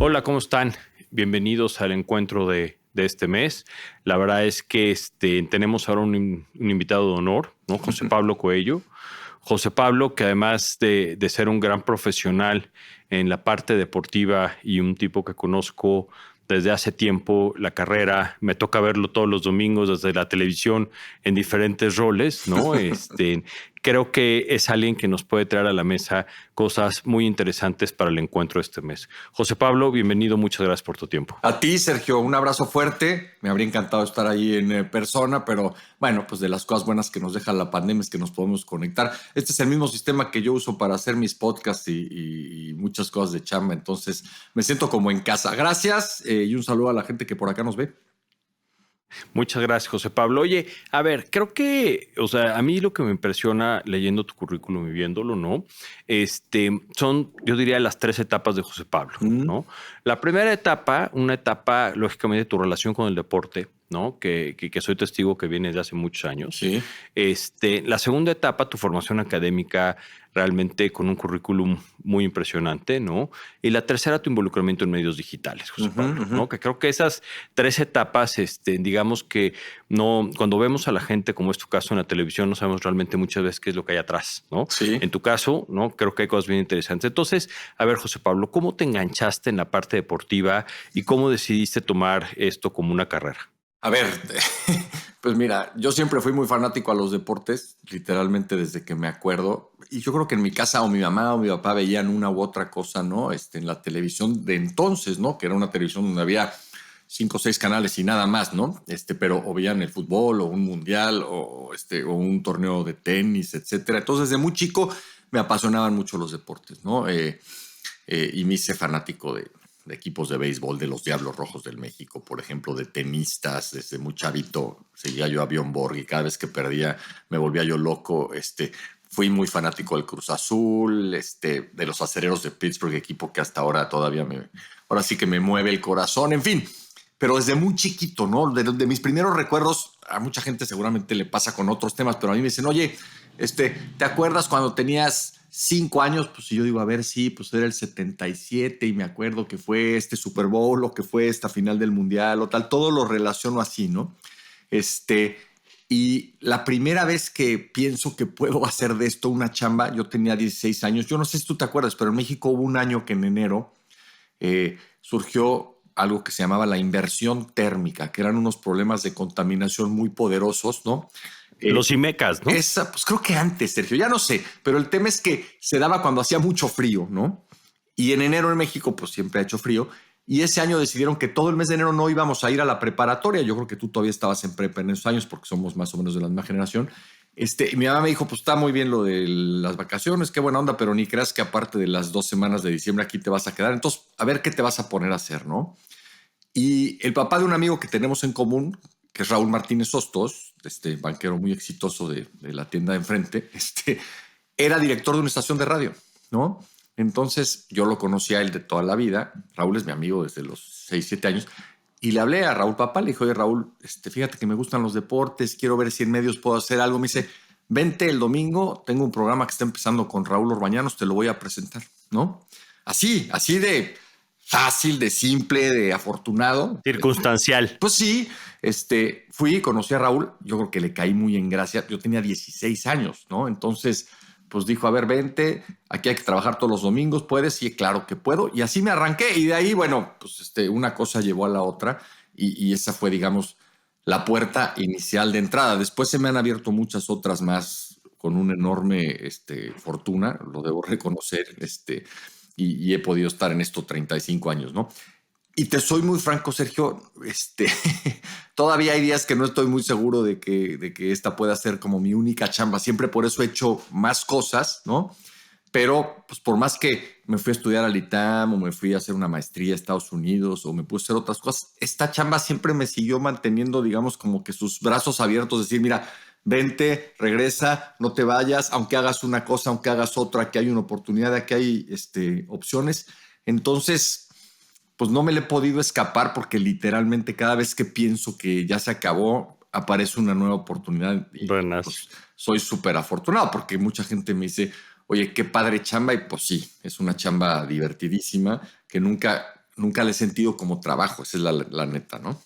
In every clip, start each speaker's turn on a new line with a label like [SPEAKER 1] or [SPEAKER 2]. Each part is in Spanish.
[SPEAKER 1] Hola, ¿cómo están? Bienvenidos al encuentro de este mes. La verdad es que tenemos ahora un invitado de honor, ¿no? José Pablo Coello. José Pablo, que además de ser un gran profesional en la parte deportiva y un tipo que conozco desde hace tiempo la carrera, me toca verlo todos los domingos desde la televisión en diferentes roles, ¿no? Creo que es alguien que nos puede traer a la mesa cosas muy interesantes para el encuentro de este mes. José Pablo, bienvenido, muchas gracias por tu tiempo.
[SPEAKER 2] A ti, Sergio, un abrazo fuerte. Me habría encantado estar ahí en persona, pero bueno, pues de las cosas buenas que nos deja la pandemia es que nos podemos conectar. Este es el mismo sistema que yo uso para hacer mis podcasts y muchas cosas de chamba, entonces me siento como en casa. Gracias y un saludo a la gente que por acá nos ve.
[SPEAKER 1] Muchas gracias, José Pablo. Oye, a ver, creo que, o sea, a mí lo que me impresiona leyendo tu currículum y viéndolo, ¿no? Son, yo diría, las tres etapas de José Pablo, ¿no? La primera etapa, una etapa, lógicamente, de tu relación con el deporte, ¿no? Que soy testigo que viene de hace muchos años.
[SPEAKER 2] Sí.
[SPEAKER 1] La segunda etapa, tu formación académica, realmente con un currículum muy impresionante, ¿no? Y la tercera, tu involucramiento en medios digitales, José Pablo, ¿no? Que creo que esas tres etapas, digamos que no, cuando vemos a la gente, como es tu caso en la televisión, no sabemos realmente muchas veces qué es lo que hay atrás, ¿no?
[SPEAKER 2] Sí.
[SPEAKER 1] En tu caso, ¿no? Creo que hay cosas bien interesantes. Entonces, a ver, José Pablo, ¿cómo te enganchaste en la parte deportiva y cómo decidiste tomar esto como una carrera?
[SPEAKER 2] A ver, pues mira, yo siempre fui muy fanático a los deportes, literalmente desde que me acuerdo. Y yo creo que en mi casa o mi mamá o mi papá veían una u otra cosa, ¿no? En la televisión de entonces, ¿no? Que era una televisión donde había 5 o 6 canales y nada más, ¿no? Pero o veían el fútbol o un mundial o un torneo de tenis, etcétera. Entonces, desde muy chico me apasionaban mucho los deportes, ¿no? Y me hice fanático de equipos de béisbol, de los Diablos Rojos del México, por ejemplo, de tenistas. Desde muy chavito seguía yo a Bjorn Borg y cada vez que perdía me volvía yo loco. Fui muy fanático del Cruz Azul, de los Acereros de Pittsburgh, equipo que hasta ahora todavía ahora sí que me mueve el corazón, en fin. Pero desde muy chiquito, ¿no? De mis primeros recuerdos, a mucha gente seguramente le pasa con otros temas, pero a mí me dicen, oye, ¿te acuerdas cuando tenías 5 años? Pues yo digo, a ver, sí, pues era el 77 y me acuerdo que fue este Super Bowl o que fue esta final del Mundial o tal, todo lo relaciono así, ¿no? Y la primera vez que pienso que puedo hacer de esto una chamba, yo tenía 16 años, yo no sé si tú te acuerdas, pero en México hubo un año que en enero surgió algo que se llamaba la inversión térmica, que eran unos problemas de contaminación muy poderosos, ¿no?
[SPEAKER 1] Los IMECAS, ¿no?
[SPEAKER 2] Pues creo que antes, Sergio, ya no sé, pero el tema es que se daba cuando hacía mucho frío, ¿no? Y en enero en México, pues siempre ha hecho frío. Y ese año decidieron que todo el mes de enero no íbamos a ir a la preparatoria. Yo creo que tú todavía estabas en prepa en esos años porque somos más o menos de la misma generación. Y mi mamá me dijo, pues está muy bien lo de las vacaciones, qué buena onda, pero ni creas que aparte de las 2 semanas de diciembre aquí te vas a quedar. Entonces, a ver qué te vas a poner a hacer, ¿no? Y el papá de un amigo que tenemos en común, que es Raúl Martínez Hostos, banquero muy exitoso de la tienda de enfrente, era director de una estación de radio, ¿no? Entonces yo lo conocía a él de toda la vida. Raúl es mi amigo desde los 6, 7 años. Y le hablé a Raúl papá, le dije, oye Raúl, fíjate que me gustan los deportes, quiero ver si en medios puedo hacer algo. Me dice, vente el domingo, tengo un programa que está empezando con Raúl Orbañanos, te lo voy a presentar, ¿no? Así de fácil, de simple, de afortunado.
[SPEAKER 1] Circunstancial.
[SPEAKER 2] Pues sí, fui, conocí a Raúl, yo creo que le caí muy en gracia, yo tenía 16 años, ¿no? Entonces, pues dijo, a ver, vente, aquí hay que trabajar todos los domingos, ¿puedes? Sí, claro que puedo, y así me arranqué, y de ahí, bueno, pues una cosa llevó a la otra, y esa fue, digamos, la puerta inicial de entrada. Después se me han abierto muchas otras más con una enorme fortuna, lo debo reconocer, y he podido estar en esto 35 años, ¿no? Y te soy muy franco, Sergio, todavía hay días que no estoy muy seguro de que esta pueda ser como mi única chamba. Siempre por eso he hecho más cosas, ¿no? Pero pues por más que me fui a estudiar al ITAM o me fui a hacer una maestría a Estados Unidos o me puse a hacer otras cosas, esta chamba siempre me siguió manteniendo, digamos, como que sus brazos abiertos, decir, mira, vente, regresa, no te vayas, aunque hagas una cosa, aunque hagas otra, que hay una oportunidad, aquí hay opciones. Entonces, pues no me le he podido escapar porque literalmente cada vez que pienso que ya se acabó, aparece una nueva oportunidad y
[SPEAKER 1] Buenas.
[SPEAKER 2] pues soy súper afortunado porque mucha gente me dice, oye, qué padre chamba, y pues sí, es una chamba divertidísima que nunca nunca le he sentido como trabajo, esa es la neta, ¿no?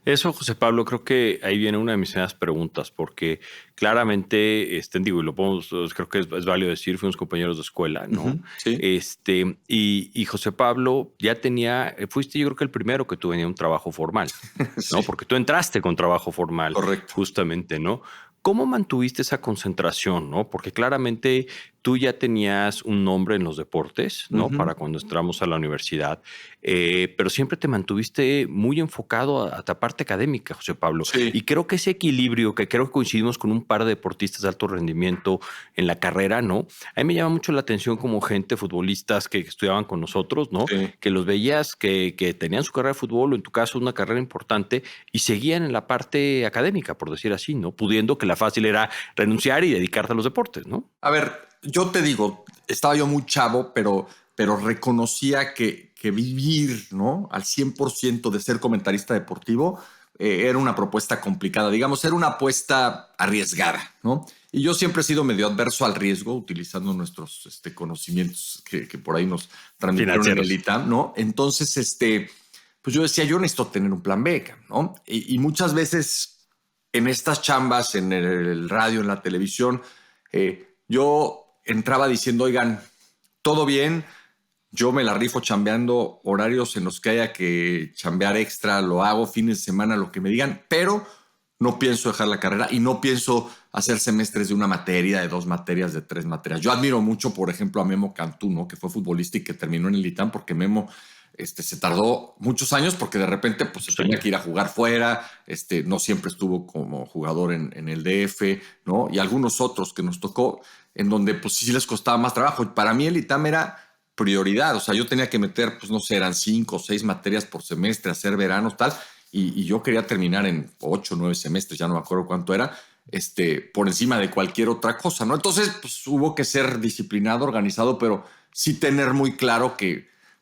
[SPEAKER 1] Eso, José Pablo, creo que ahí viene una de mis primeras preguntas, porque claramente, digo, y lo podemos, creo que es válido decir, fuimos compañeros de escuela, ¿no?
[SPEAKER 2] Ujú, sí.
[SPEAKER 1] Y José Pablo ya tenía, fuiste yo creo que el primero que tú venía un trabajo formal, ¿no?
[SPEAKER 2] Sí,
[SPEAKER 1] Porque tú entraste con trabajo formal,
[SPEAKER 2] correcto.
[SPEAKER 1] justamente, ¿no? ¿Cómo mantuviste esa concentración, no? Porque claramente tú ya tenías un nombre en los deportes, ¿no?
[SPEAKER 2] Ujú,
[SPEAKER 1] Para cuando entramos a la universidad, pero siempre te mantuviste muy enfocado a tu parte académica, José Pablo.
[SPEAKER 2] sí.
[SPEAKER 1] Y creo que ese equilibrio, que creo que coincidimos con un par de deportistas de alto rendimiento en la carrera, ¿no? A mí me llama mucho la atención como gente, futbolistas que estudiaban con nosotros, ¿no?
[SPEAKER 2] Sí.
[SPEAKER 1] Que los veías que tenían su carrera de fútbol o en tu caso una carrera importante y seguían en la parte académica, por decir así, ¿no? Pudiendo que la fácil era renunciar y dedicarte a los deportes, ¿no?
[SPEAKER 2] A ver, yo te digo, estaba yo muy chavo, pero reconocía que vivir, ¿no? Al 100% de ser comentarista deportivo era una propuesta complicada, digamos, era una apuesta arriesgada, ¿no? Y yo siempre he sido medio adverso al riesgo, utilizando nuestros conocimientos que por ahí nos transmitieron en el
[SPEAKER 1] Financieros.
[SPEAKER 2] ITAM, ¿no? Entonces, pues yo decía, yo necesito tener un plan B, ¿no? Y muchas veces en estas chambas, en el radio, en la televisión, yo entraba diciendo, oigan, todo bien, yo me la rifo chambeando horarios en los que haya que chambear extra, lo hago fines de semana, lo que me digan, pero no pienso dejar la carrera y no pienso hacer semestres de una materia, de 2 materias, de 3 materias. Yo admiro mucho, por ejemplo, a Memo Cantú, ¿no? Que fue futbolista y que terminó en el ITAM porque Memo se tardó muchos años porque de repente pues, se
[SPEAKER 1] Sí.
[SPEAKER 2] tenía que ir a jugar fuera, no siempre estuvo como jugador en el DF, ¿no? Y algunos otros que nos tocó en donde pues sí les costaba más trabajo. Y para mí el ITAM era prioridad, o sea, yo tenía que meter, pues no sé, eran 5 o 6 materias por semestre, hacer veranos, tal, y yo quería terminar en 8 o 9 semestres, ya no me acuerdo cuánto era, por encima de cualquier otra cosa, ¿no? Entonces, pues hubo que ser disciplinado, organizado, pero sí tener muy claro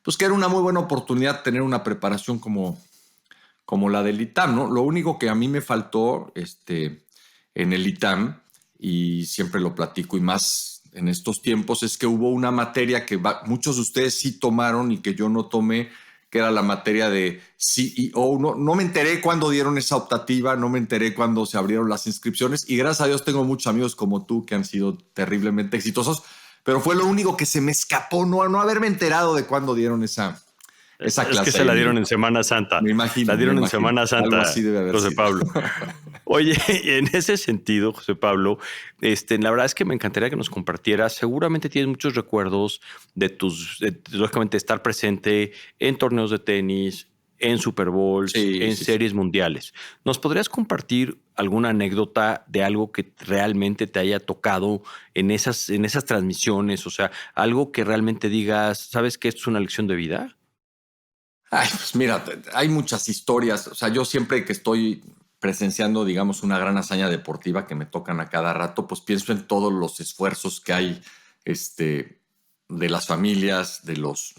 [SPEAKER 2] pues que era una muy buena oportunidad tener una preparación como la del ITAM, ¿no? Lo único que a mí me faltó en el ITAM, y siempre lo platico y más en estos tiempos, es que hubo una materia que muchos de ustedes sí tomaron y que yo no tomé, que era la materia de CEO. No me enteré cuando dieron esa optativa, no me enteré cuando se abrieron las inscripciones y gracias a Dios tengo muchos amigos como tú que han sido terriblemente exitosos, pero fue lo único que se me escapó, no haberme enterado de cuándo dieron esa
[SPEAKER 1] Es que
[SPEAKER 2] clase
[SPEAKER 1] se
[SPEAKER 2] ahí
[SPEAKER 1] la
[SPEAKER 2] en el
[SPEAKER 1] dieron en
[SPEAKER 2] ITAM.
[SPEAKER 1] Semana Santa. La
[SPEAKER 2] Me
[SPEAKER 1] dieron en
[SPEAKER 2] imagino.
[SPEAKER 1] Semana
[SPEAKER 2] Algo así
[SPEAKER 1] Santa,
[SPEAKER 2] debe haber
[SPEAKER 1] José
[SPEAKER 2] sido.
[SPEAKER 1] Pablo. Oye, en ese sentido, José Pablo, la verdad es que me encantaría que nos compartieras. Seguramente tienes muchos recuerdos lógicamente, estar presente en torneos de tenis, en Super Bowls,
[SPEAKER 2] Sí,
[SPEAKER 1] en
[SPEAKER 2] sí, sí.
[SPEAKER 1] series mundiales. ¿Nos podrías compartir alguna anécdota de algo que realmente te haya tocado en esas transmisiones? O sea, algo que realmente digas, ¿sabes que esto es una lección de vida?
[SPEAKER 2] Ay, pues mira, hay muchas historias. O sea, yo siempre que estoy presenciando, digamos, una gran hazaña deportiva que me tocan a cada rato, pues pienso en todos los esfuerzos que hay, de las familias, de los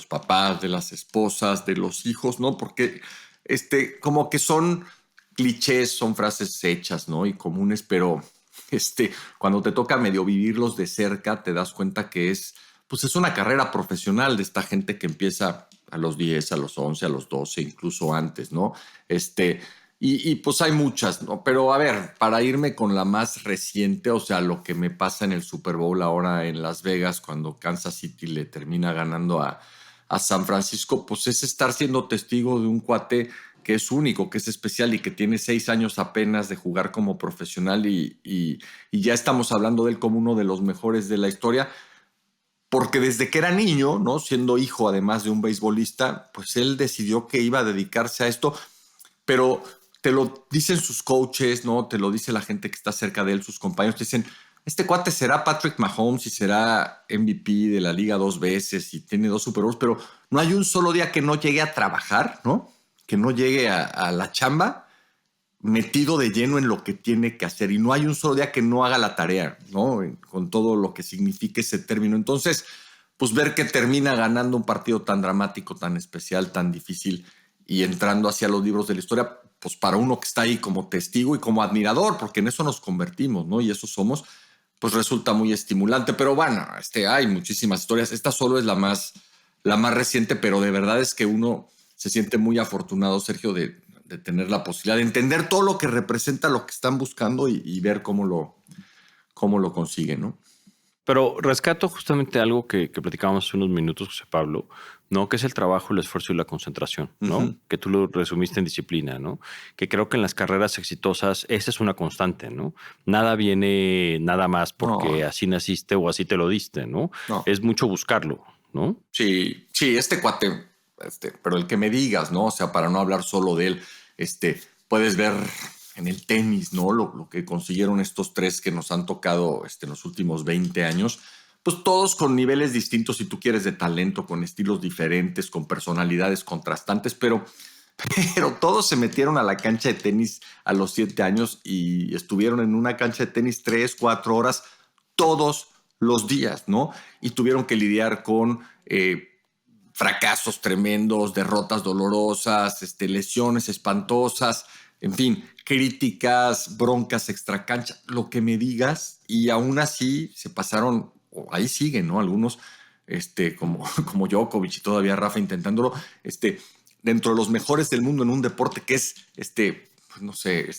[SPEAKER 2] papás, de las esposas, de los hijos, ¿no? Porque, como que son clichés, son frases hechas, ¿no? Y comunes, pero, cuando te toca medio vivirlos de cerca, te das cuenta que pues es una carrera profesional de esta gente que empieza a los 10, a los 11, a los 12, incluso antes, ¿no? Pues hay muchas, ¿no? Pero a ver, para irme con la más reciente, o sea, lo que me pasa en el Super Bowl ahora en Las Vegas, cuando Kansas City le termina ganando a San Francisco, pues es estar siendo testigo de un cuate que es único, que es especial y que tiene 6 años apenas de jugar como profesional y ya estamos hablando de él como uno de los mejores de la historia porque desde que era niño, ¿no? Siendo hijo además de un beisbolista, pues él decidió que iba a dedicarse a esto, pero te lo dicen sus coaches, ¿no? Te lo dice la gente que está cerca de él, sus compañeros, te dicen, este cuate será Patrick Mahomes y será MVP de la liga 2 veces y tiene 2 Super Bowls, pero no hay un solo día que no llegue a trabajar, ¿no? Que no llegue a la chamba metido de lleno en lo que tiene que hacer y no hay un solo día que no haga la tarea, ¿no? Con todo lo que significa ese término. Entonces, pues ver que termina ganando un partido tan dramático, tan especial, tan difícil y entrando hacia los libros de la historia, pues para uno que está ahí como testigo y como admirador, porque en eso nos convertimos, ¿no? Y eso somos, pues resulta muy estimulante. Pero bueno, hay muchísimas historias. Esta solo es la más reciente, pero de verdad es que uno se siente muy afortunado, Sergio, de tener la posibilidad de entender todo lo que representa lo que están buscando y ver cómo lo consiguen, ¿no?
[SPEAKER 1] Pero rescato justamente algo que platicábamos hace unos minutos, José Pablo, ¿no? Que es el trabajo, el esfuerzo y la concentración, ¿no?
[SPEAKER 2] Ujú.
[SPEAKER 1] Que tú lo resumiste en disciplina, ¿no? Que creo que en las carreras exitosas esa es una constante, ¿no? Nada viene nada más porque
[SPEAKER 2] No,
[SPEAKER 1] así naciste o así te lo diste, ¿no?
[SPEAKER 2] no.
[SPEAKER 1] Es mucho buscarlo, ¿no?
[SPEAKER 2] Sí, sí, este cuate, pero el que me digas, ¿no? O sea, para no hablar solo de él, puedes ver en el tenis, ¿no? Lo que consiguieron estos tres que nos han tocado en los últimos 20 años, pues todos con niveles distintos, si tú quieres, de talento, con estilos diferentes, con personalidades contrastantes, pero todos se metieron a la cancha de tenis a los 7 años y estuvieron en una cancha de tenis 3, 4 horas todos los días, ¿no? Y tuvieron que lidiar con fracasos tremendos, derrotas dolorosas, lesiones espantosas, en fin, críticas, broncas extracancha, lo que me digas, y aún así se pasaron, o ahí siguen, ¿no? Algunos, como Djokovic y todavía Rafa intentándolo, dentro de los mejores del mundo en un deporte que es, pues no sé,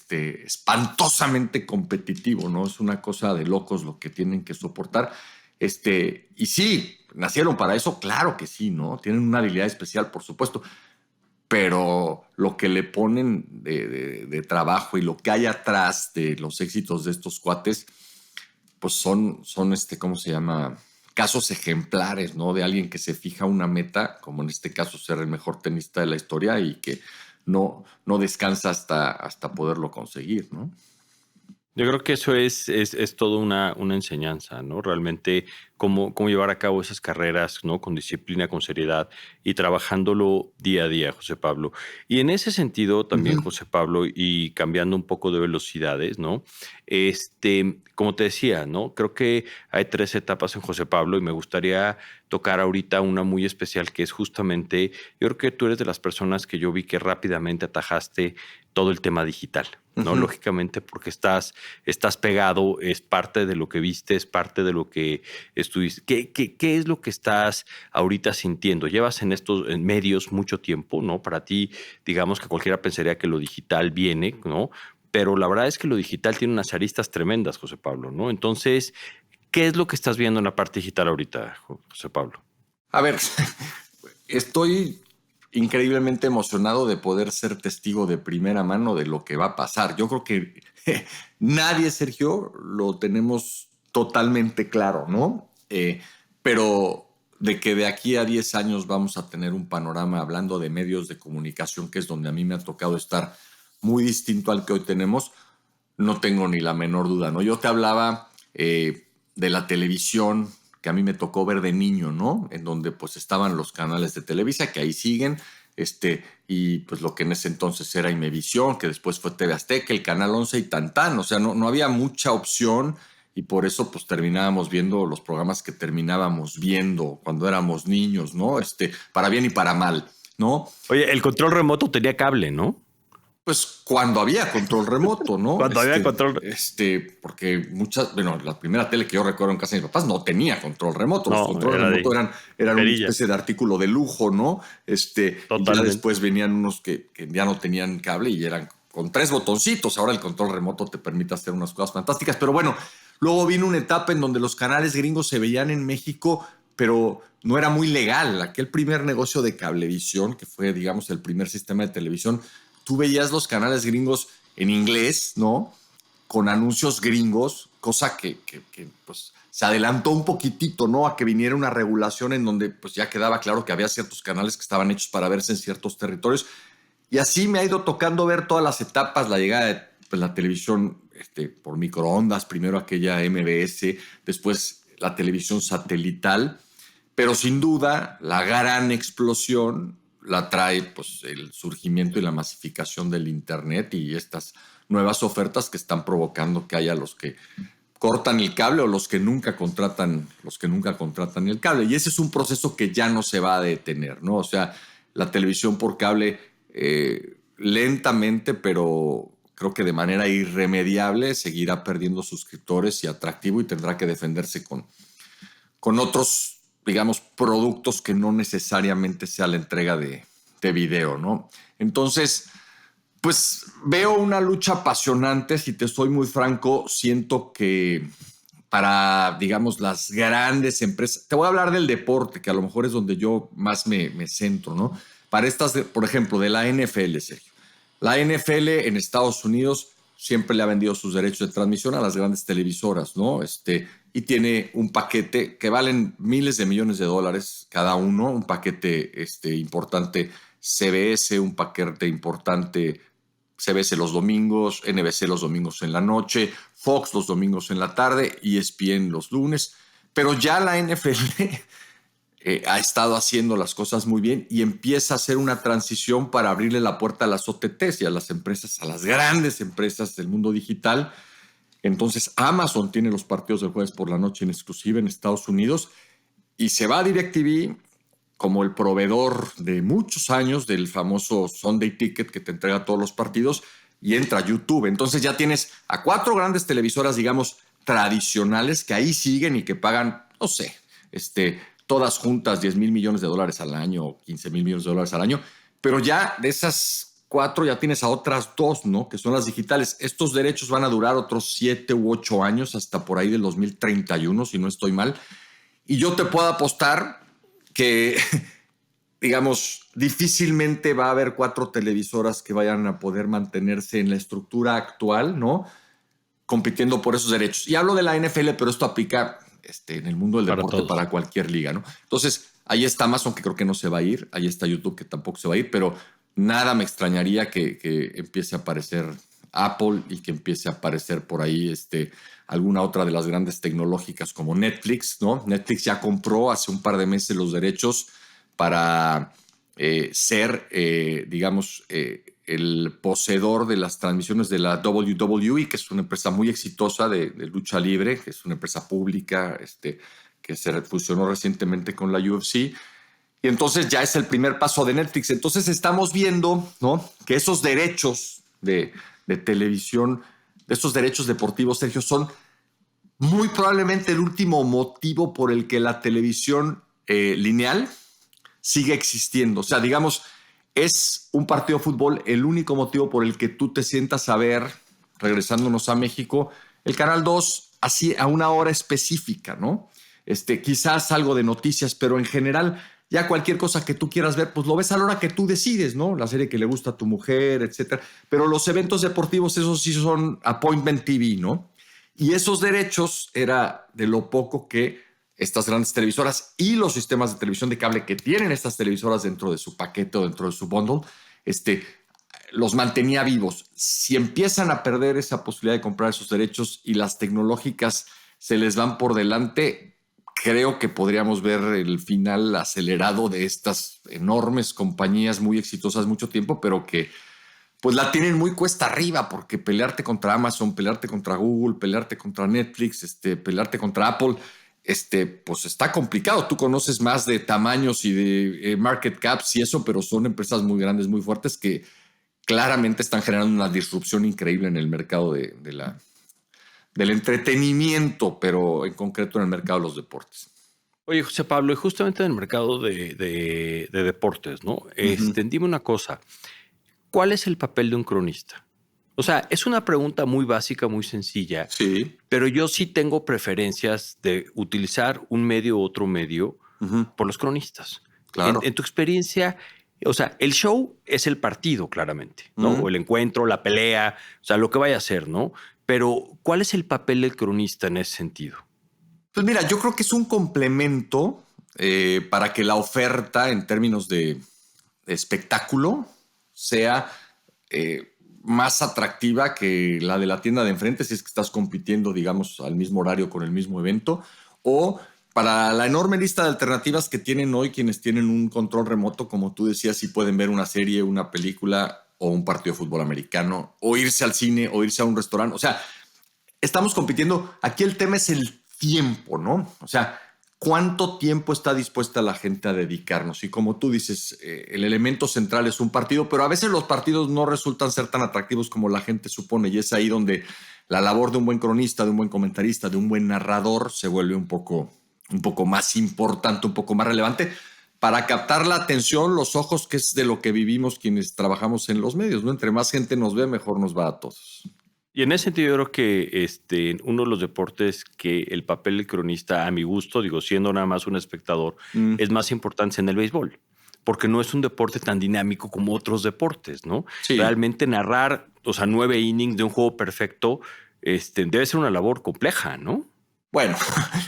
[SPEAKER 2] espantosamente competitivo, ¿no? Es una cosa de locos lo que tienen que soportar. Y sí, nacieron para eso, claro que sí, ¿no? Tienen una habilidad especial, por supuesto, pero lo que le ponen de trabajo y lo que hay atrás de los éxitos de estos cuates, pues son ¿cómo se llama? Casos ejemplares, ¿no? De alguien que se fija una meta, como en este caso ser el mejor tenista de la historia y que no descansa hasta poderlo conseguir, ¿no?
[SPEAKER 1] Yo creo que eso es toda una enseñanza, ¿no? Realmente cómo llevar a cabo esas carreras, ¿no? Con disciplina, con seriedad y trabajándolo día a día, José Pablo. Y en ese sentido también,
[SPEAKER 2] Ujú.
[SPEAKER 1] José Pablo, y cambiando un poco de velocidades, ¿no? Como te decía, ¿no? Creo que hay 3 etapas en José Pablo y me gustaría tocar ahorita una muy especial que es justamente, yo creo que tú eres de las personas que yo vi que rápidamente atajaste todo el tema digital, ¿no?
[SPEAKER 2] Ujú.
[SPEAKER 1] Lógicamente porque estás pegado, es parte de lo que viste, es parte de lo que estuviste. ¿Qué es lo que estás ahorita sintiendo? Llevas en estos en medios mucho tiempo, ¿no? Para ti, digamos que cualquiera pensaría que lo digital viene, ¿no? Pero la verdad es que lo digital tiene unas aristas tremendas, José Pablo, ¿no? Entonces, ¿qué es lo que estás viendo en la parte digital ahorita, José Pablo?
[SPEAKER 2] A ver, estoy increíblemente emocionado de poder ser testigo de primera mano de lo que va a pasar. Yo creo que nadie, Sergio, lo tenemos totalmente claro, ¿no? Pero de que de aquí a 10 años vamos a tener un panorama hablando de medios de comunicación, que es donde a mí me ha tocado estar muy distinto al que hoy tenemos, no tengo ni la menor duda, ¿no? Yo te hablaba de la televisión que a mí me tocó ver de niño, ¿no? En donde pues estaban los canales de Televisa, que ahí siguen, y pues lo que en ese entonces era Imevisión, que después fue TV Azteca, el Canal 11 y Tantán, o sea, no había mucha opción y por eso pues terminábamos viendo los programas que terminábamos viendo cuando éramos niños, ¿no? Para bien y para mal, ¿no?
[SPEAKER 1] Oye, el control remoto tenía cable, ¿no?
[SPEAKER 2] Pues cuando había control remoto, ¿no?
[SPEAKER 1] Cuando había control.
[SPEAKER 2] Porque bueno, la primera tele que yo recuerdo en casa de mis papás no tenía control remoto. Los
[SPEAKER 1] No,
[SPEAKER 2] controles
[SPEAKER 1] era
[SPEAKER 2] remotos
[SPEAKER 1] de
[SPEAKER 2] eran una
[SPEAKER 1] perilla,
[SPEAKER 2] especie de artículo de lujo, ¿no? Y ya
[SPEAKER 1] totalmente.
[SPEAKER 2] después venían unos que ya no tenían cable y eran con 3 botoncitos. Ahora el control remoto te permite hacer unas cosas fantásticas. Pero bueno, luego vino una etapa en donde los canales gringos se veían en México, pero no era muy legal. Aquel primer negocio de cablevisión, que fue, digamos, el primer sistema de televisión, tú veías los canales gringos en inglés, ¿no? Con anuncios gringos, cosa que pues, se adelantó un poquitito, ¿no? A que viniera una regulación en donde pues ya quedaba claro que había ciertos canales que estaban hechos para verse en ciertos territorios. Y así me ha ido tocando ver todas las etapas, la llegada de pues, la televisión por microondas, primero aquella MBS, después la televisión satelital, pero sin duda la gran explosión la trae pues, el surgimiento y la masificación del Internet y estas nuevas ofertas que están provocando que haya los que cortan el cable o los que nunca contratan el cable. Y ese es un proceso que ya no se va a detener, ¿no? O sea, la televisión por cable lentamente, pero creo que de manera irremediable seguirá perdiendo suscriptores y atractivo y tendrá que defenderse con otros digamos, productos que no necesariamente sea la entrega de video, ¿no? Entonces, pues veo una lucha apasionante. Si te soy muy franco, siento que para, digamos, las grandes empresas, te voy a hablar del deporte, que a lo mejor es donde yo más me centro, ¿no? Para estas, por ejemplo, de la NFL, Sergio. La NFL en Estados Unidos siempre le ha vendido sus derechos de transmisión a las grandes televisoras, ¿no? Y tiene un paquete que valen miles de millones de dólares cada uno, un paquete importante CBS, un paquete importante CBS los domingos, NBC los domingos en la noche, Fox los domingos en la tarde, ESPN los lunes. Pero ya la NFL ha estado haciendo las cosas muy bien y empieza a hacer una transición para abrirle la puerta a las OTTs y a las empresas, a las grandes empresas del mundo digital. Entonces Amazon tiene los partidos del jueves por la noche en exclusiva en Estados Unidos y se va a DirecTV como el proveedor de muchos años del famoso Sunday Ticket que te entrega todos los partidos y entra a YouTube. Entonces ya tienes a 4 grandes televisoras, digamos, tradicionales que ahí siguen y que pagan, no sé, todas juntas 10 mil millones de dólares al año o 15 mil millones de dólares al año. Pero ya de esas 4 ya tienes a otras 2, ¿no? Que son las digitales. Estos derechos van a durar otros 7 u 8 años hasta por ahí del 2031, si no estoy mal. Y yo te puedo apostar que, digamos, difícilmente va a haber 4 televisoras que vayan a poder mantenerse en la estructura actual, ¿no? Compitiendo por esos derechos. Y hablo de la NFL, pero esto aplica en el mundo del deporte para cualquier liga, ¿no? Entonces, ahí está Amazon, que creo que no se va a ir. Ahí está YouTube, que tampoco se va a ir. Pero nada me extrañaría que empiece a aparecer Apple y que empiece a aparecer por ahí alguna otra de las grandes tecnológicas como Netflix, ¿no? Netflix ya compró hace un par de meses los derechos para ser, digamos, el poseedor de las transmisiones de la WWE, que es una empresa muy exitosa de lucha libre, que es una empresa pública que se fusionó recientemente con la UFC. Y entonces ya es el primer paso de Netflix. Entonces estamos viendo, ¿no?, que esos derechos de televisión, de esos derechos deportivos, Sergio, son muy probablemente el último motivo por el que la televisión lineal sigue existiendo. O sea, digamos, es un partido de fútbol el único motivo por el que tú te sientas a ver, regresándonos a México, el Canal 2 así a una hora específica, ¿no? Quizás algo de noticias, pero en general ya cualquier cosa que tú quieras ver, pues lo ves a la hora que tú decides, ¿no? La serie que le gusta a tu mujer, etcétera. Pero los eventos deportivos, esos sí son Appointment TV, ¿no? Y esos derechos era de lo poco que estas grandes televisoras y los sistemas de televisión de cable que tienen estas televisoras dentro de su paquete o dentro de su bundle, los mantenía vivos. Si empiezan a perder esa posibilidad de comprar esos derechos y las tecnológicas se les van por delante, creo que podríamos ver el final acelerado de estas enormes compañías muy exitosas mucho tiempo, pero que pues la tienen muy cuesta arriba, porque pelearte contra Amazon, pelearte contra Google, pelearte contra Netflix, pelearte contra Apple, pues está complicado. Tú conoces más de tamaños y de market caps y eso, pero son empresas muy grandes, muy fuertes que claramente están generando una disrupción increíble en el mercado del entretenimiento, pero en concreto en el mercado de los deportes.
[SPEAKER 1] Oye, José Pablo, y justamente en el mercado de deportes, ¿no? Dime una cosa. ¿Cuál es el papel de un cronista? O sea, es una pregunta muy básica, muy sencilla.
[SPEAKER 2] Sí.
[SPEAKER 1] Pero yo sí tengo preferencias de utilizar un medio u otro medio por los cronistas.
[SPEAKER 2] Claro.
[SPEAKER 1] En tu experiencia, o sea, el show es el partido, claramente, ¿no? O el encuentro, la pelea, o sea, lo que vaya a ser, ¿no? Pero, ¿cuál es el papel del cronista en ese sentido?
[SPEAKER 2] Pues mira, yo creo que es un complemento para que la oferta en términos de espectáculo sea más atractiva que la de la tienda de enfrente, si es que estás compitiendo, digamos, al mismo horario con el mismo evento, o para la enorme lista de alternativas que tienen hoy quienes tienen un control remoto, como tú decías, si pueden ver una serie, una película o un partido de fútbol americano, o irse al cine, o irse a un restaurante. O sea, estamos compitiendo. Aquí el tema es el tiempo, ¿no? O sea, ¿cuánto tiempo está dispuesta la gente a dedicarnos? Y como tú dices, el elemento central es un partido, pero a veces los partidos no resultan ser tan atractivos como la gente supone, y es ahí donde la labor de un buen cronista, de un buen comentarista, de un buen narrador se vuelve un poco un poco más importante, un poco más relevante, para captar la atención, los ojos, que es de lo que vivimos quienes trabajamos en los medios, ¿no? Entre más gente nos ve, mejor nos va a todos.
[SPEAKER 1] Y en ese sentido, yo creo que uno de los deportes que el papel del cronista, a mi gusto, digo, siendo nada más un espectador, es más importante en el béisbol, porque no es un deporte tan dinámico como otros deportes, ¿no?
[SPEAKER 2] Sí.
[SPEAKER 1] Realmente narrar, o sea, 9 innings de un juego perfecto, debe ser una labor compleja, ¿no?
[SPEAKER 2] Bueno,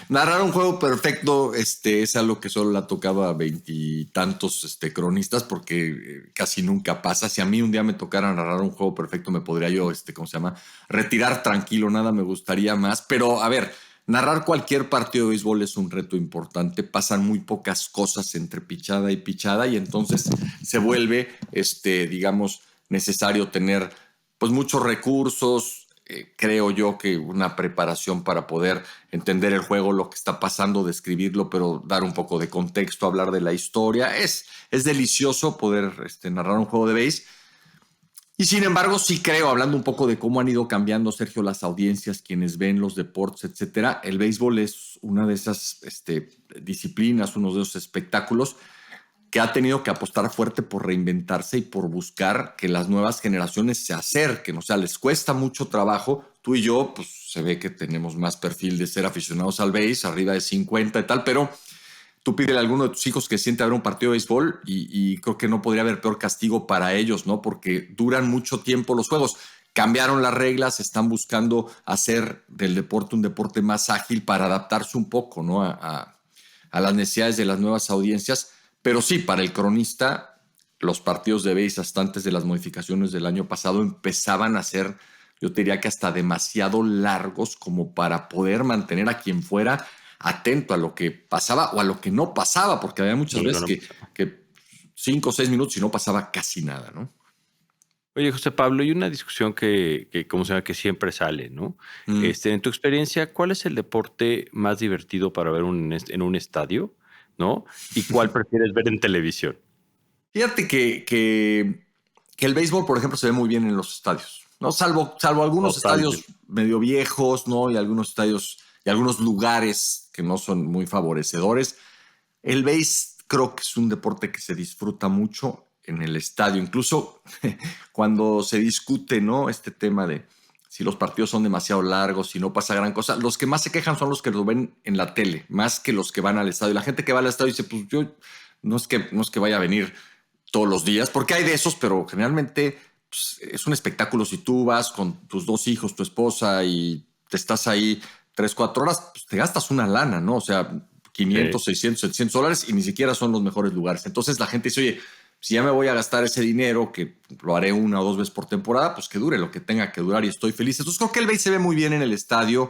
[SPEAKER 2] narrar un juego perfecto es algo que solo le ha tocado a veintitantos cronistas, porque casi nunca pasa. Si a mí un día me tocara narrar un juego perfecto, me podría yo, ¿cómo se llama? Retirar tranquilo, nada me gustaría más. Pero a ver, narrar cualquier partido de béisbol es un reto importante. Pasan muy pocas cosas entre pichada y pichada, y entonces se vuelve, digamos, necesario tener pues muchos recursos. Creo yo que una preparación para poder entender el juego, lo que está pasando, describirlo, pero dar un poco de contexto, hablar de la historia. Es delicioso poder narrar un juego de béis. Y sin embargo, sí creo, hablando un poco de cómo han ido cambiando, Sergio, las audiencias, quienes ven los deportes, etcétera, el béisbol es una de esas disciplinas, uno de esos espectáculos que ha tenido que apostar fuerte por reinventarse y por buscar que las nuevas generaciones se acerquen. O sea, les cuesta mucho trabajo. Tú y yo, pues se ve que tenemos más perfil de ser aficionados al béis, arriba de 50 y tal, pero tú pídele a alguno de tus hijos que siente a ver un partido de béisbol y creo que no podría haber peor castigo para ellos, ¿no? Porque duran mucho tiempo los juegos. Cambiaron las reglas, están buscando hacer del deporte un deporte más ágil para adaptarse un poco, ¿no? A las necesidades de las nuevas audiencias. Pero sí, para el cronista, los partidos de béis hasta antes de las modificaciones del año pasado empezaban a ser, yo te diría que hasta demasiado largos como para poder mantener a quien fuera atento a lo que pasaba o a lo que no pasaba, porque había muchas
[SPEAKER 1] Sí,
[SPEAKER 2] veces
[SPEAKER 1] no.
[SPEAKER 2] que 5 o 6 minutos y no pasaba casi nada, ¿no?
[SPEAKER 1] Oye, José Pablo, hay una discusión que como se llama, que siempre sale, ¿no?
[SPEAKER 2] Mm.
[SPEAKER 1] En tu experiencia, ¿cuál es el deporte más divertido para ver en un estadio, ¿no? ¿Y cuál prefieres ver en televisión?
[SPEAKER 2] Fíjate que el béisbol, por ejemplo, se ve muy bien en los estadios, ¿no? Salvo algunos estadios
[SPEAKER 1] Totalmente.
[SPEAKER 2] medio viejos, ¿no? Y algunos estadios y algunos lugares que no son muy favorecedores. El béis creo que es un deporte que se disfruta mucho en el estadio. Incluso cuando se discute, ¿no? Este tema de si los partidos son demasiado largos, si no pasa gran cosa, los que más se quejan son los que lo ven en la tele, más que los que van al estadio. La gente que va al estadio dice, pues yo no es que vaya a venir todos los días, porque hay de esos, pero generalmente pues, es un espectáculo. Si tú vas con tus dos hijos, tu esposa y te estás ahí 3, 4 horas, pues te gastas una lana, ¿no? O sea,
[SPEAKER 1] Sí.
[SPEAKER 2] 500, 600, $700 y ni siquiera son los mejores lugares. Entonces la gente dice, oye, si ya me voy a gastar ese dinero, que lo haré 1 o 2 veces por temporada, pues que dure lo que tenga que durar y estoy feliz. Entonces creo que el béis se ve muy bien en el estadio.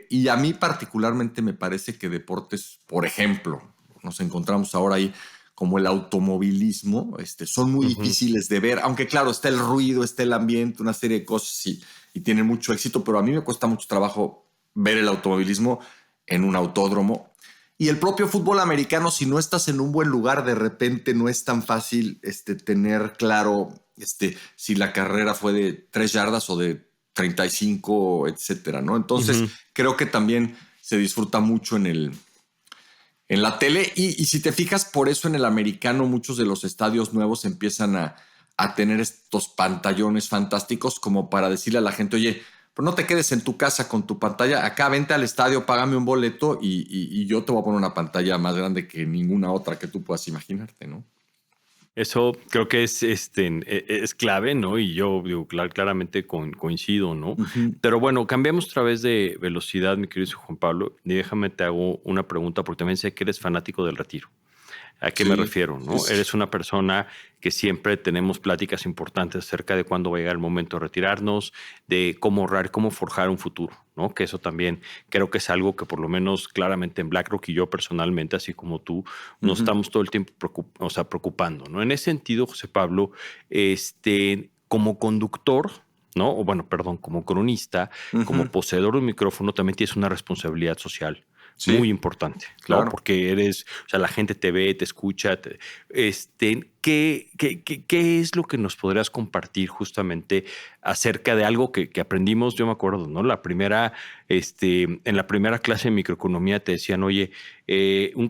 [SPEAKER 2] Y a mí particularmente me parece que deportes, por ejemplo, nos encontramos ahora ahí como el automovilismo, son muy
[SPEAKER 1] Ujú.
[SPEAKER 2] difíciles de ver, aunque claro, está el ruido, está el ambiente, una serie de cosas y tienen mucho éxito, pero a mí me cuesta mucho trabajo ver el automovilismo en un autódromo. Y el propio fútbol americano, si no estás en un buen lugar, de repente no es tan fácil tener claro si la carrera fue de 3 yardas o de 35, etcétera, ¿no? Entonces,
[SPEAKER 1] Ujú.
[SPEAKER 2] creo que también se disfruta mucho en la tele. Y si te fijas, por eso en el americano muchos de los estadios nuevos empiezan a tener estos pantallones fantásticos como para decirle a la gente, oye, pero no te quedes en tu casa con tu pantalla, acá vente al estadio, págame un boleto y yo te voy a poner una pantalla más grande que ninguna otra que tú puedas imaginarte, ¿no?
[SPEAKER 1] Eso creo que es clave, ¿no? Y yo digo, claramente coincido, ¿no?
[SPEAKER 2] Ujú.
[SPEAKER 1] Pero bueno, cambiamos otra vez de velocidad, mi querido Juan Pablo, y déjame te hago una pregunta, porque también sé que eres fanático del retiro. ¿A qué me
[SPEAKER 2] Sí,
[SPEAKER 1] refiero?
[SPEAKER 2] sí,
[SPEAKER 1] ¿No?
[SPEAKER 2] sí.
[SPEAKER 1] Eres una persona que siempre tenemos pláticas importantes acerca de cuándo va a llegar el momento de retirarnos, de cómo ahorrar, cómo forjar un futuro, ¿no? Que eso también creo que es algo que por lo menos claramente en BlackRock y yo personalmente, así como tú, nos
[SPEAKER 2] Ujú.
[SPEAKER 1] estamos todo el tiempo preocupando, ¿no? En ese sentido, José Pablo, como conductor, ¿no? O bueno, perdón, como cronista, como
[SPEAKER 2] Ujú.
[SPEAKER 1] poseedor de un micrófono, también tienes una responsabilidad social
[SPEAKER 2] Sí,
[SPEAKER 1] muy importante,
[SPEAKER 2] claro.
[SPEAKER 1] ¿no? Porque o sea, la gente te ve, te escucha. ¿Qué es lo que nos podrías compartir justamente acerca de algo que aprendimos? Yo me acuerdo, ¿no? En la primera clase de microeconomía te decían, oye, un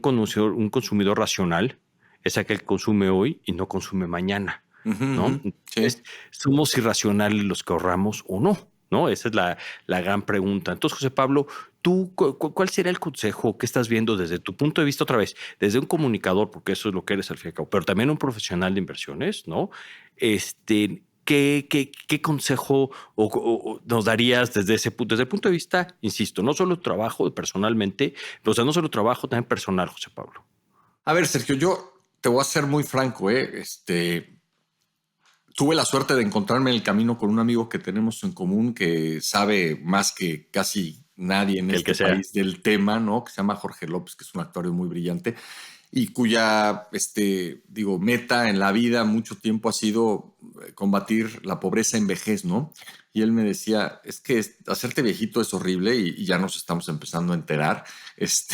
[SPEAKER 1] consumidor racional es aquel que consume hoy y no consume mañana,
[SPEAKER 2] Ujú,
[SPEAKER 1] ¿no?
[SPEAKER 2] ujú.
[SPEAKER 1] Entonces,
[SPEAKER 2] Sí.
[SPEAKER 1] ¿somos irracionales los que ahorramos o no? ¿No? Esa es la gran pregunta. Entonces, José Pablo, ¿tú cuál sería el consejo que estás viendo desde tu punto de vista otra vez? Desde un comunicador, porque eso es lo que eres al fin y al cabo, pero también un profesional de inversiones, ¿no? ¿Qué consejo nos darías desde ese punto? Desde el punto de vista, insisto, no solo trabajo personalmente, pero o sea, no solo trabajo, también personal, José Pablo.
[SPEAKER 2] A ver, Sergio, yo te voy a ser muy franco, ¿eh? Tuve la suerte de encontrarme en el camino con un amigo que tenemos en común que sabe más que casi nadie en
[SPEAKER 1] Que el que
[SPEAKER 2] este
[SPEAKER 1] sea.
[SPEAKER 2] país del tema, ¿no? Que se llama Jorge López, que es un actuario muy brillante y cuya, meta en la vida mucho tiempo ha sido combatir la pobreza en vejez, ¿no? Y él me decía, es que hacerte viejito es horrible y ya nos estamos empezando a enterar,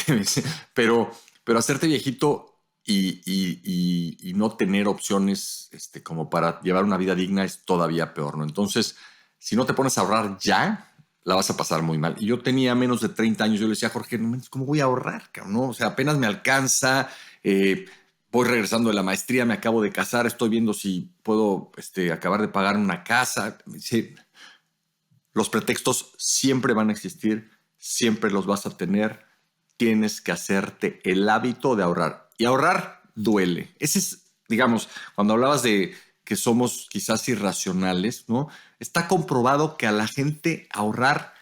[SPEAKER 2] me dice, pero, pero hacerte viejito y no tener opciones como para llevar una vida digna es todavía peor, ¿no? Entonces, si no te pones a ahorrar ya, la vas a pasar muy mal. Y yo tenía menos de 30 años, yo le decía a Jorge, no, ¿cómo voy a ahorrar? Cabrón? ¿No? O sea, apenas me alcanza, eh, voy regresando de la maestría, me acabo de casar, estoy viendo si puedo acabar de pagar una casa. Sí, los pretextos siempre van a existir, siempre los vas a tener. Tienes que hacerte el hábito de ahorrar. Y ahorrar duele. Ese es, digamos, cuando hablabas de que somos quizás irracionales, ¿no? Está comprobado que a la gente ahorrar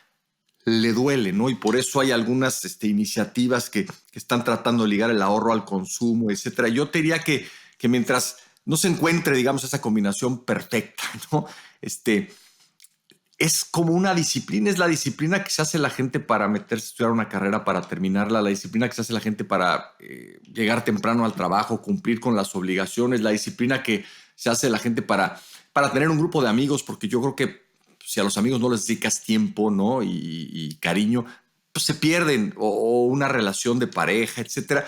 [SPEAKER 2] le duele, ¿no? Y por eso hay algunas iniciativas que están tratando de ligar el ahorro al consumo, etcétera. Yo te diría que mientras no se encuentre, digamos, esa combinación perfecta, ¿no? Es como una disciplina, es la disciplina que se hace la gente para meterse a estudiar una carrera, para terminarla, la disciplina que se hace la gente para llegar temprano al trabajo, cumplir con las obligaciones, la disciplina que se hace la gente para tener un grupo de amigos, porque yo creo que si a los amigos no les dedicas tiempo, ¿no? Y cariño, pues se pierden, o una relación de pareja, etcétera.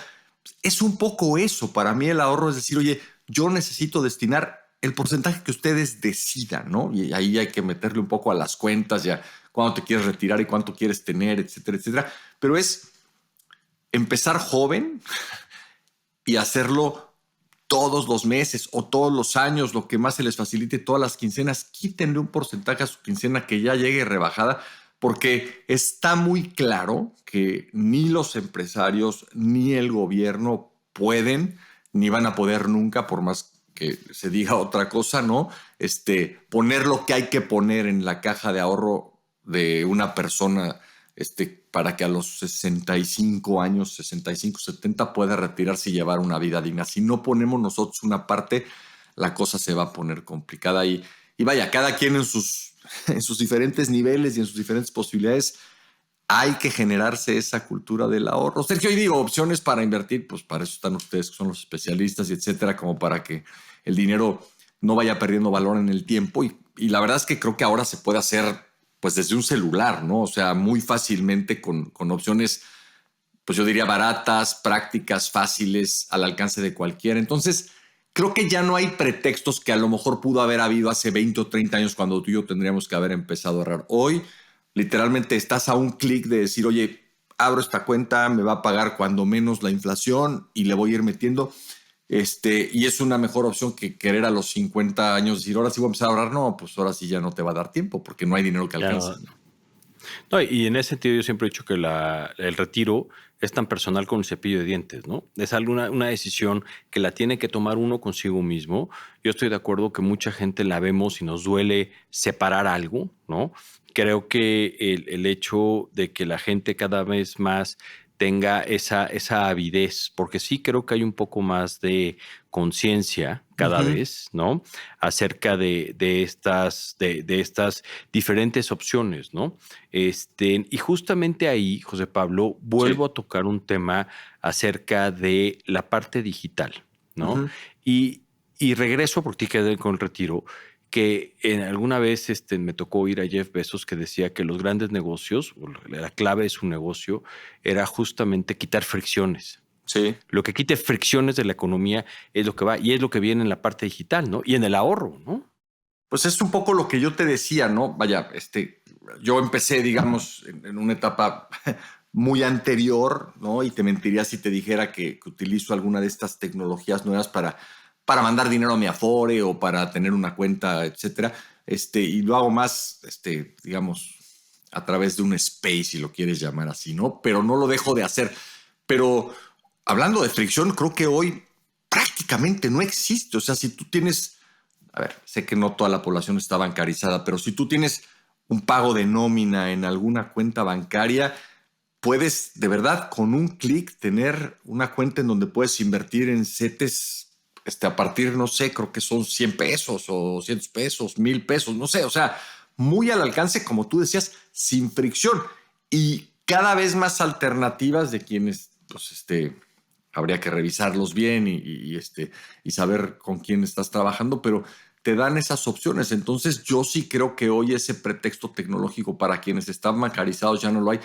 [SPEAKER 2] Es un poco eso. Para mí el ahorro es decir, oye, yo necesito destinar el porcentaje que ustedes decidan, ¿no? Y ahí hay que meterle un poco a las cuentas, ya cuándo te quieres retirar y cuánto quieres tener, etcétera, etcétera. Pero es empezar joven y hacerlo todos los meses o todos los años, lo que más se les facilite, todas las quincenas, quítenle un porcentaje a su quincena que ya llegue rebajada, porque está muy claro que ni los empresarios ni el gobierno pueden, ni van a poder nunca, por más que se diga otra cosa, ¿no? Poner lo que hay que poner en la caja de ahorro de una persona para que a los 65 años, 65, 70 pueda retirarse y llevar una vida digna. Si no ponemos nosotros una parte, la cosa se va a poner complicada y vaya, cada quien en sus diferentes niveles y en sus diferentes posibilidades hay que generarse esa cultura del ahorro. Sergio, y digo, opciones para invertir, pues para eso están ustedes, que son los especialistas y etcétera, como para que el dinero no vaya perdiendo valor en el tiempo. Y la verdad es que creo que ahora se puede hacer pues desde un celular, ¿no? O sea, muy fácilmente con opciones, pues yo diría baratas, prácticas, fáciles, al alcance de cualquiera. Entonces, creo que ya no hay pretextos que a lo mejor pudo haber habido hace 20 o 30 años cuando tú y yo tendríamos que haber empezado a ahorrar. Hoy, literalmente, estás a un clic de decir, oye, abro esta cuenta, me va a pagar cuando menos la inflación y le voy a ir metiendo. Y es una mejor opción que querer a los 50 años decir, ahora sí voy a empezar a ahorrar. No, pues ahora sí ya no te va a dar tiempo porque no hay dinero que
[SPEAKER 1] Ya
[SPEAKER 2] alcance.
[SPEAKER 1] no. No, y en ese sentido yo siempre he dicho que el retiro es tan personal como el cepillo de dientes, ¿no? Es una decisión que la tiene que tomar uno consigo mismo. Yo estoy de acuerdo que mucha gente la vemos y nos duele separar algo, ¿no? Creo que el hecho de que la gente cada vez más tenga esa avidez, porque sí creo que hay un poco más de conciencia cada
[SPEAKER 2] Ujú.
[SPEAKER 1] vez, ¿no? Acerca de estas diferentes opciones, ¿no? Y justamente ahí, José Pablo, vuelvo
[SPEAKER 2] Sí.
[SPEAKER 1] a tocar un tema acerca de la parte digital, ¿no?
[SPEAKER 2] Ujú.
[SPEAKER 1] Y, y regreso, porque te quedé con el retiro. que alguna vez me tocó oír a Jeff Bezos que decía que los grandes negocios, o la clave de su negocio, era justamente quitar fricciones.
[SPEAKER 2] Sí.
[SPEAKER 1] Lo que quite fricciones de la economía es lo que va, y es lo que viene en la parte digital, ¿no? Y en el ahorro, ¿no?
[SPEAKER 2] Pues es un poco lo que yo te decía, ¿no? Vaya, yo empecé, digamos, en una etapa muy anterior, ¿no? Y te mentiría si te dijera que utilizo alguna de estas tecnologías nuevas para mandar dinero a mi Afore o para tener una cuenta, etcétera. Y lo hago más, digamos, a través de un space, si lo quieres llamar así, ¿no? Pero no lo dejo de hacer. Pero hablando de fricción, creo que hoy prácticamente no existe. O sea, si tú tienes, a ver, sé que no toda la población está bancarizada, pero si tú tienes un pago de nómina en alguna cuenta bancaria, puedes de verdad con un clic tener una cuenta en donde puedes invertir en CETES a partir, no sé, creo que son 100 pesos o 200 pesos, 1000 pesos, no sé, o sea, muy al alcance, como tú decías, sin fricción y cada vez más alternativas de quienes, pues, habría que revisarlos bien y saber con quién estás trabajando, pero te dan esas opciones. Entonces, yo sí creo que hoy ese pretexto tecnológico para quienes están bancarizados ya no lo hay.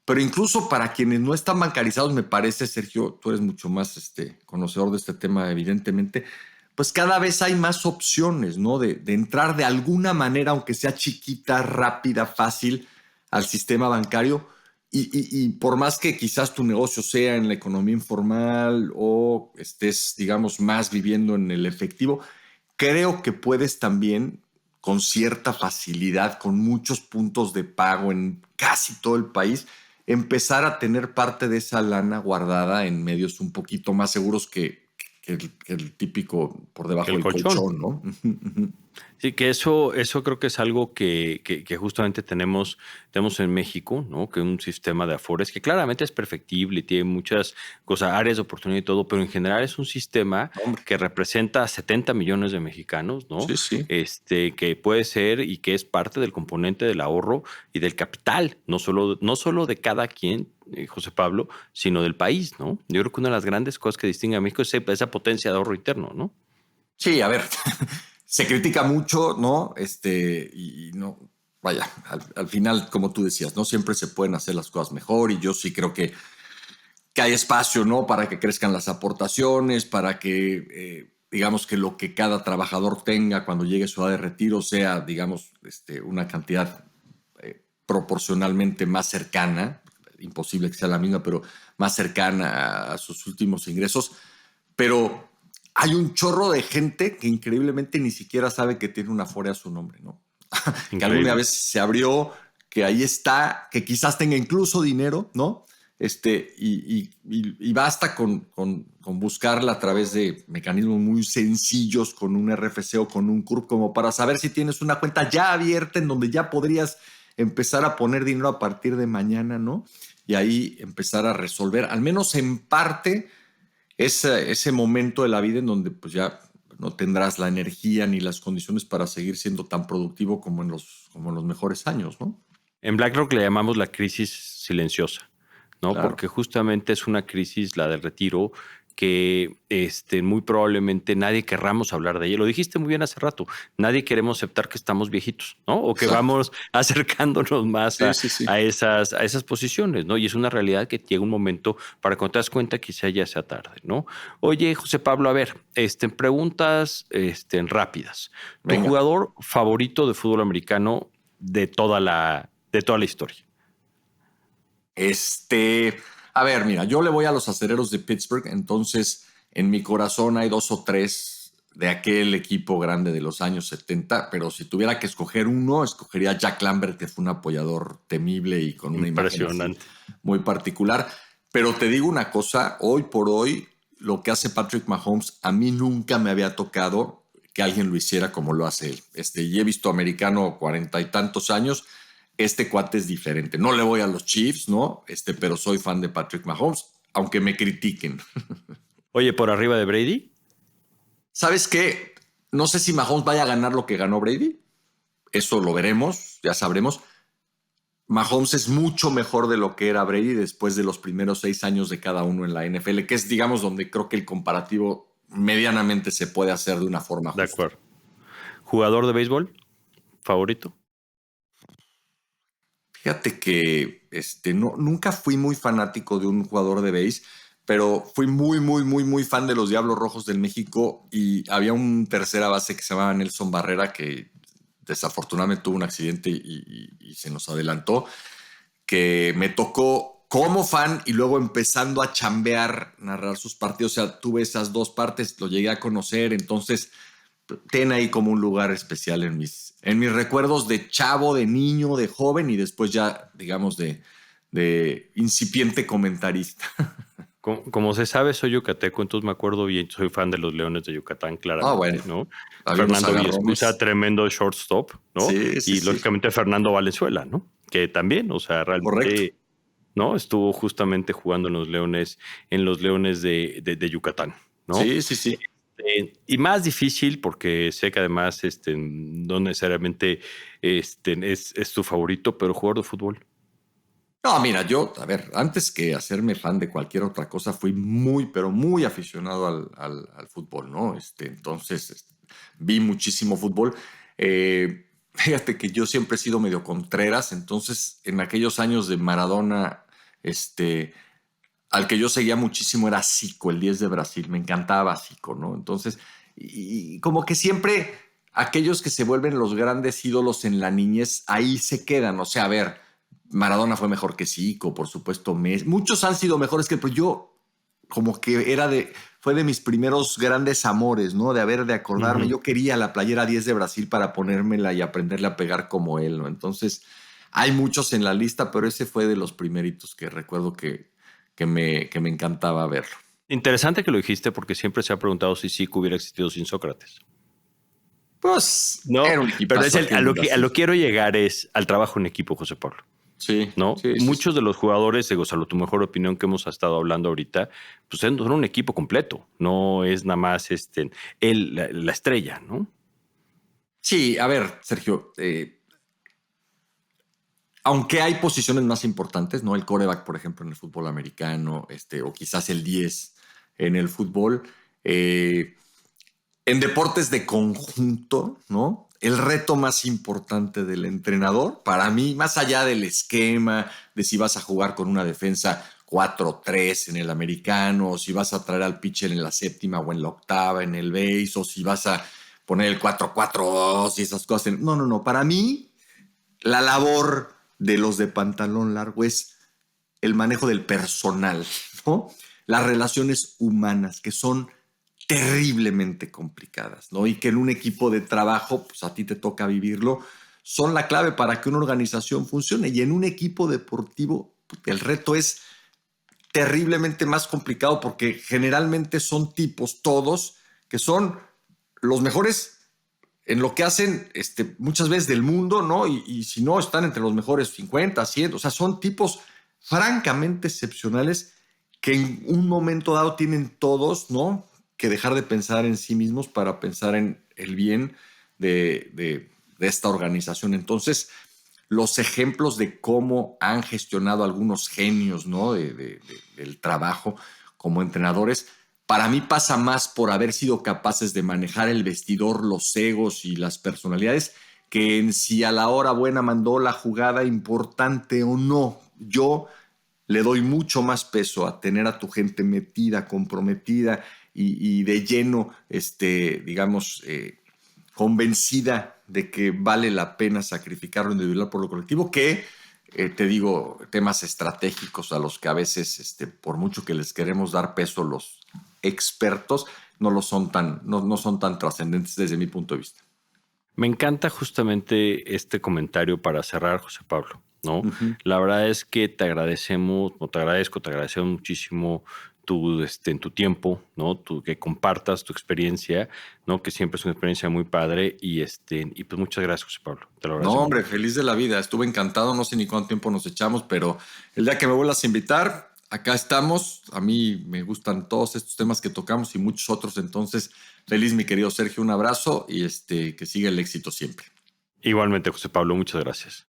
[SPEAKER 2] Pero incluso para quienes no están bancarizados, me parece, Sergio, tú eres mucho más conocedor de este tema, evidentemente, pues cada vez hay más opciones, ¿no? De entrar de alguna manera, aunque sea chiquita, rápida, fácil, al sistema bancario. Y por más que quizás tu negocio sea en la economía informal o estés, digamos, más viviendo en el efectivo, creo que puedes también con cierta facilidad, con muchos puntos de pago en casi todo el país, empezar a tener parte de esa lana guardada en medios un poquito más seguros que el típico por debajo
[SPEAKER 1] El
[SPEAKER 2] del
[SPEAKER 1] colchón.
[SPEAKER 2] colchón, ¿no?
[SPEAKER 1] Sí, que eso creo que es algo que justamente tenemos en México, ¿no? Que un sistema de Afores que claramente es perfectible y tiene muchas cosas, áreas de oportunidad y todo, pero en general es un sistema
[SPEAKER 2] Hombre,
[SPEAKER 1] que representa a 70 millones de mexicanos, ¿no?
[SPEAKER 2] sí, sí.
[SPEAKER 1] Que puede ser y que es parte del componente del ahorro y del capital, no solo de cada quien, José Pablo, sino del país, ¿no? Yo creo que una de las grandes cosas que distingue a México es esa potencia de ahorro interno, ¿no?
[SPEAKER 2] Sí, a ver, se critica mucho, ¿no? Y no, vaya, al final, como tú decías, no siempre se pueden hacer las cosas mejor y yo sí creo que hay espacio, ¿no? Para que crezcan las aportaciones, para que, digamos, que lo que cada trabajador tenga cuando llegue a su edad de retiro sea, digamos, una cantidad proporcionalmente más cercana, imposible que sea la misma, pero más cercana a sus últimos ingresos. Pero hay un chorro de gente que increíblemente ni siquiera sabe que tiene una Afore a su nombre, ¿no? Que alguna
[SPEAKER 1] Increíble.
[SPEAKER 2] vez se abrió, que ahí está, que quizás tenga incluso dinero, ¿no? Y basta con buscarla a través de mecanismos muy sencillos, con un RFC o con un CURP, como para saber si tienes una cuenta ya abierta en donde ya podrías empezar a poner dinero a partir de mañana, ¿no? Y ahí empezar a resolver, al menos en parte, ese momento de la vida en donde pues ya no tendrás la energía ni las condiciones para seguir siendo tan productivo como en los mejores años, ¿no?
[SPEAKER 1] En BlackRock le llamamos la crisis silenciosa, ¿no?
[SPEAKER 2] Claro.
[SPEAKER 1] Porque justamente es una crisis, la del retiro, que muy probablemente nadie querramos hablar de ella. Lo dijiste muy bien hace rato. Nadie queremos aceptar que estamos viejitos, ¿no? O que
[SPEAKER 2] Exacto.
[SPEAKER 1] vamos acercándonos más
[SPEAKER 2] Sí, sí, sí.
[SPEAKER 1] a esas posiciones, ¿no? Y es una realidad que llega un momento para cuando te das cuenta quizá ya sea tarde, ¿no? Oye, José Pablo, a ver, preguntas rápidas. ¿Tu
[SPEAKER 2] Venga.
[SPEAKER 1] jugador favorito de fútbol americano de toda la historia?
[SPEAKER 2] A ver, mira, yo le voy a los acereros de Pittsburgh, entonces en mi corazón hay dos o tres de aquel equipo grande de los años 70, pero si tuviera que escoger uno, escogería a Jack Lambert, que fue un apoyador temible y con una imagen así
[SPEAKER 1] Impresionante.
[SPEAKER 2] muy particular. Pero te digo una cosa, hoy por hoy, lo que hace Patrick Mahomes, a mí nunca me había tocado que alguien lo hiciera como lo hace él. Y he visto americano 40 y tantos años. Este cuate es diferente. No le voy a los Chiefs, ¿no? Pero soy fan de Patrick Mahomes, aunque me critiquen.
[SPEAKER 1] Oye, por arriba de Brady.
[SPEAKER 2] ¿Sabes qué? No sé si Mahomes vaya a ganar lo que ganó Brady. Eso lo veremos, ya sabremos. Mahomes es mucho mejor de lo que era Brady después de los primeros 6 años de cada uno en la NFL, que es, digamos, donde creo que el comparativo medianamente se puede hacer de una forma
[SPEAKER 1] De
[SPEAKER 2] justa.
[SPEAKER 1] acuerdo. ¿Jugador de béisbol favorito?
[SPEAKER 2] Fíjate que nunca fui muy fanático de un jugador de base, pero fui muy, muy, muy, muy fan de los Diablos Rojos del México y había un tercera base que se llamaba Nelson Barrera que desafortunadamente tuvo un accidente y se nos adelantó, que me tocó como fan y luego empezando a chambear, narrar sus partidos. O sea, tuve esas dos partes, lo llegué a conocer, entonces tiene ahí como un lugar especial en mis recuerdos de chavo, de niño, de joven y después ya, digamos, de incipiente comentarista.
[SPEAKER 1] Como se sabe, soy yucateco, entonces me acuerdo bien, soy fan de los Leones de Yucatán,
[SPEAKER 2] Ah,
[SPEAKER 1] claramente,
[SPEAKER 2] bueno,
[SPEAKER 1] ¿no?
[SPEAKER 2] había unos
[SPEAKER 1] Fernando Villaescusa,
[SPEAKER 2] agarrones.
[SPEAKER 1] tremendo shortstop, ¿no?
[SPEAKER 2] Sí, sí,
[SPEAKER 1] Y
[SPEAKER 2] sí,
[SPEAKER 1] lógicamente Fernando Valenzuela, ¿no? Que también, o sea,
[SPEAKER 2] correcto.
[SPEAKER 1] realmente, ¿no? Estuvo justamente jugando en los Leones de Yucatán, ¿no?
[SPEAKER 2] Sí, sí, sí.
[SPEAKER 1] Y más difícil, porque sé que además no necesariamente es tu favorito, pero jugador de fútbol.
[SPEAKER 2] No, mira, yo, a ver, antes que hacerme fan de cualquier otra cosa, fui muy, pero muy aficionado al fútbol, ¿no? Entonces, vi muchísimo fútbol. Fíjate que yo siempre he sido medio contreras, entonces, en aquellos años de Maradona, al que yo seguía muchísimo era Zico, el 10 de Brasil, me encantaba Zico, ¿no? Entonces, y como que siempre aquellos que se vuelven los grandes ídolos en la niñez, ahí se quedan, o sea, a ver, Maradona fue mejor que Zico, por supuesto, Messi, muchos han sido mejores que él, pero yo como que fue de mis primeros grandes amores, ¿no? De acordarme,
[SPEAKER 1] Ujú.
[SPEAKER 2] yo quería la playera 10 de Brasil para ponérmela y aprenderle a pegar como él, ¿no? Entonces, hay muchos en la lista, pero ese fue de los primeritos que recuerdo que me encantaba verlo.
[SPEAKER 1] Interesante que lo dijiste porque siempre se ha preguntado si Zico hubiera existido sin Sócrates.
[SPEAKER 2] Pues
[SPEAKER 1] No,
[SPEAKER 2] era un
[SPEAKER 1] pero es
[SPEAKER 2] equipazo aquel de
[SPEAKER 1] a lo
[SPEAKER 2] Brasil.
[SPEAKER 1] que quiero llegar es al trabajo en equipo, José Pablo.
[SPEAKER 2] Sí,
[SPEAKER 1] ¿No?
[SPEAKER 2] sí, sí, sí.
[SPEAKER 1] Muchos de los jugadores, digo, salvo tu mejor opinión que hemos estado hablando ahorita, pues son un equipo completo, no es nada más la estrella, ¿no?
[SPEAKER 2] Sí, a ver, Sergio, aunque hay posiciones más importantes, ¿no? El quarterback, por ejemplo, en el fútbol americano, o quizás el 10 en el fútbol. En deportes de conjunto, ¿no? El reto más importante del entrenador, para mí, más allá del esquema, de si vas a jugar con una defensa 4-3 en el americano, o si vas a traer al pitcher en la séptima o en la octava en el base, o si vas a poner el 4-4-2 y esas cosas. No, no, no. Para mí, la labor de los de pantalón largo es el manejo del personal, ¿no? Las relaciones humanas, que son terriblemente complicadas, ¿no? Y que en un equipo de trabajo, pues a ti te toca vivirlo, son la clave para que una organización funcione. Y en un equipo deportivo, el reto es terriblemente más complicado porque generalmente son tipos todos que son los mejores en lo que hacen muchas veces del mundo, ¿no? Y si no, están entre los mejores 50, 100, o sea, son tipos francamente excepcionales que en un momento dado tienen todos, ¿no? Que dejar de pensar en sí mismos para pensar en el bien de esta organización. Entonces, los ejemplos de cómo han gestionado algunos genios, ¿no? Del trabajo como entrenadores, para mí pasa más por haber sido capaces de manejar el vestidor, los egos y las personalidades, que en si a la hora buena mandó la jugada importante o no. Yo le doy mucho más peso a tener a tu gente metida, comprometida y de lleno, digamos, convencida de que vale la pena sacrificar lo individual por lo colectivo, que te digo, temas estratégicos a los que a veces, por mucho que les queremos dar peso los expertos, no son tan trascendentes desde mi punto de vista.
[SPEAKER 1] Me encanta justamente este comentario para cerrar, José Pablo, ¿no?
[SPEAKER 2] Ujú.
[SPEAKER 1] La verdad es que te agradecemos, o te agradecemos muchísimo en tu tiempo, ¿no? Que compartas tu experiencia, ¿no? Que siempre es una experiencia muy padre y pues muchas gracias, José Pablo. Te lo
[SPEAKER 2] No,
[SPEAKER 1] agradecemos
[SPEAKER 2] hombre,
[SPEAKER 1] mucho.
[SPEAKER 2] feliz de la vida. Estuve encantado. No sé ni cuánto tiempo nos echamos, pero el día que me vuelvas a invitar, acá estamos. A mí me gustan todos estos temas que tocamos y muchos otros. Entonces, feliz, mi querido Sergio. Un abrazo y que siga el éxito siempre.
[SPEAKER 1] Igualmente, José Pablo, muchas gracias.